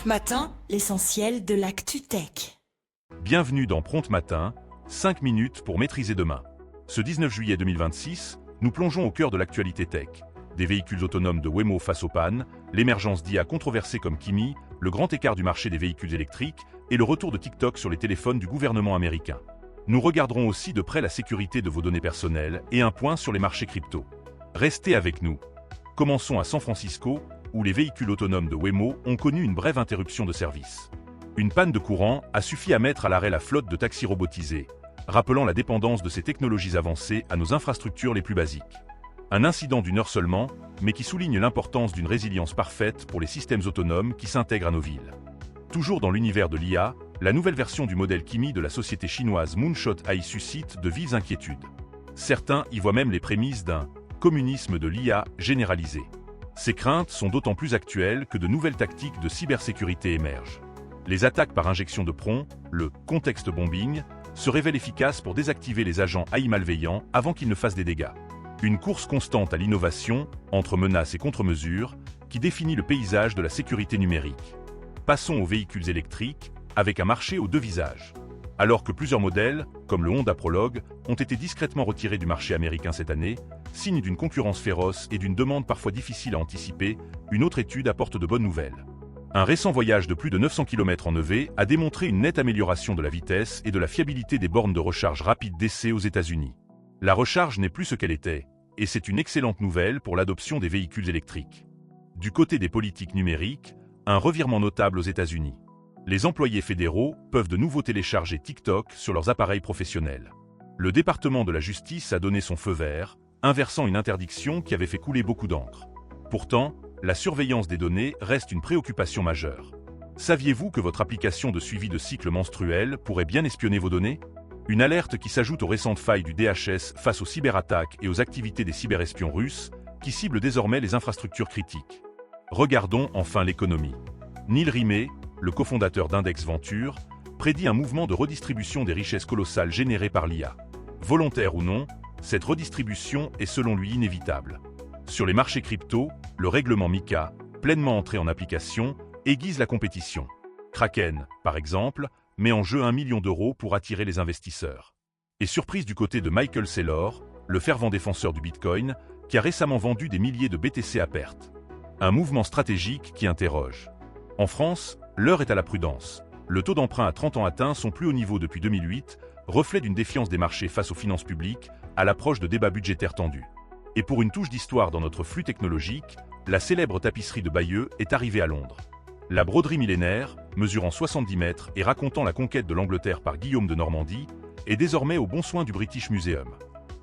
Prompt Matin, l'essentiel de l'actu tech. Bienvenue dans Prompt Matin, 5 minutes pour maîtriser demain. Ce 19 juillet 2026, nous plongeons au cœur de l'actualité tech. Des véhicules autonomes de Waymo face aux pannes, l'émergence d'IA controversée comme Kimi, le grand écart du marché des véhicules électriques et le retour de TikTok sur les téléphones du gouvernement américain. Nous regarderons aussi de près la sécurité de vos données personnelles et un point sur les marchés crypto. Restez avec nous. Commençons à San Francisco, où les véhicules autonomes de Waymo ont connu une brève interruption de service. Une panne de courant a suffi à mettre à l'arrêt la flotte de taxis robotisés, rappelant la dépendance de ces technologies avancées à nos infrastructures les plus basiques. Un incident d'une heure seulement, mais qui souligne l'importance d'une résilience parfaite pour les systèmes autonomes qui s'intègrent à nos villes. Toujours dans l'univers de l'IA, la nouvelle version du modèle Kimi de la société chinoise Moonshot AI suscite de vives inquiétudes. Certains y voient même les prémices d'un communisme de l'IA généralisé. Ces craintes sont d'autant plus actuelles que de nouvelles tactiques de cybersécurité émergent. Les attaques par injection de prompt, le context bombing, se révèlent efficaces pour désactiver les agents AI malveillants avant qu'ils ne fassent des dégâts. Une course constante à l'innovation, entre menaces et contre-mesures, qui définit le paysage de la sécurité numérique. Passons aux véhicules électriques, avec un marché aux deux visages. Alors que plusieurs modèles, comme le Honda Prologue, ont été discrètement retirés du marché américain cette année, signe d'une concurrence féroce et d'une demande parfois difficile à anticiper, une autre étude apporte de bonnes nouvelles. Un récent voyage de plus de 900 km en EV a démontré une nette amélioration de la vitesse et de la fiabilité des bornes de recharge rapide d'essai aux États-Unis. La recharge n'est plus ce qu'elle était, et c'est une excellente nouvelle pour l'adoption des véhicules électriques. Du côté des politiques numériques, un revirement notable aux États-Unis. Les employés fédéraux peuvent de nouveau télécharger TikTok sur leurs appareils professionnels. Le département de la justice a donné son feu vert, inversant une interdiction qui avait fait couler beaucoup d'encre. Pourtant, la surveillance des données reste une préoccupation majeure. Saviez-vous que votre application de suivi de cycle menstruel pourrait bien espionner vos données ? Une alerte qui s'ajoute aux récentes failles du DHS face aux cyberattaques et aux activités des cyberespions russes, qui ciblent désormais les infrastructures critiques. Regardons enfin l'économie. Neil Rimet, le cofondateur d'Index Venture, prédit un mouvement de redistribution des richesses colossales générées par l'IA. Volontaire ou non, cette redistribution est selon lui inévitable. Sur les marchés crypto, le règlement MiCA, pleinement entré en application, aiguise la compétition. Kraken, par exemple, met en jeu 1 million d'euros pour attirer les investisseurs. Et surprise du côté de Michael Saylor, le fervent défenseur du Bitcoin, qui a récemment vendu des milliers de BTC à perte. Un mouvement stratégique qui interroge. En France, l'heure est à la prudence. Le taux d'emprunt à 30 ans atteint son plus haut niveau depuis 2008, reflet d'une défiance des marchés face aux finances publiques, à l'approche de débats budgétaires tendus. Et pour une touche d'histoire dans notre flux technologique, la célèbre tapisserie de Bayeux est arrivée à Londres. La broderie millénaire, mesurant 70 mètres et racontant la conquête de l'Angleterre par Guillaume de Normandie, est désormais au bon soin du British Museum.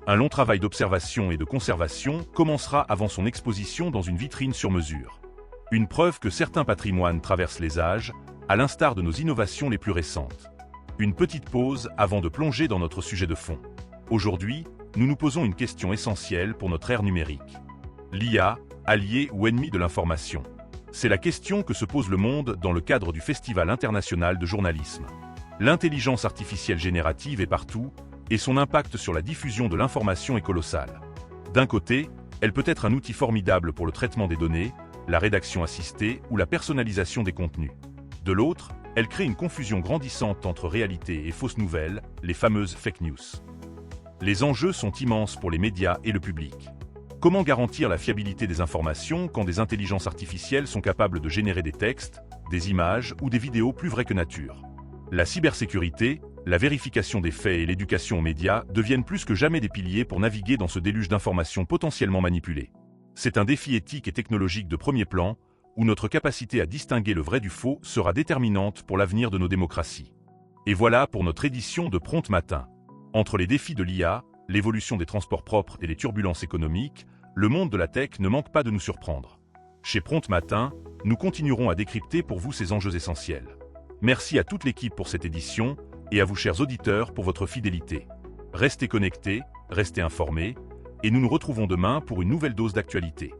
Un long travail d'observation et de conservation commencera avant son exposition dans une vitrine sur mesure. Une preuve que certains patrimoines traversent les âges, à l'instar de nos innovations les plus récentes. Une petite pause avant de plonger dans notre sujet de fond. Aujourd'hui, nous nous posons une question essentielle pour notre ère numérique. L'IA, allié ou ennemi de l'information? C'est la question que se pose le monde dans le cadre du Festival international de journalisme. L'intelligence artificielle générative est partout, et son impact sur la diffusion de l'information est colossal. D'un côté, elle peut être un outil formidable pour le traitement des données, la rédaction assistée ou la personnalisation des contenus. De l'autre, elle crée une confusion grandissante entre réalité et fausses nouvelles, les fameuses fake news. Les enjeux sont immenses pour les médias et le public. Comment garantir la fiabilité des informations quand des intelligences artificielles sont capables de générer des textes, des images ou des vidéos plus vraies que nature? La cybersécurité, la vérification des faits et l'éducation aux médias deviennent plus que jamais des piliers pour naviguer dans ce déluge d'informations potentiellement manipulées. C'est un défi éthique et technologique de premier plan, où notre capacité à distinguer le vrai du faux sera déterminante pour l'avenir de nos démocraties. Et voilà pour notre édition de Prompt Matin. Entre les défis de l'IA, l'évolution des transports propres et les turbulences économiques, le monde de la tech ne manque pas de nous surprendre. Chez Prompt Matin, nous continuerons à décrypter pour vous ces enjeux essentiels. Merci à toute l'équipe pour cette édition, et à vous chers auditeurs pour votre fidélité. Restez connectés, restez informés, et nous nous retrouvons demain pour une nouvelle dose d'actualité.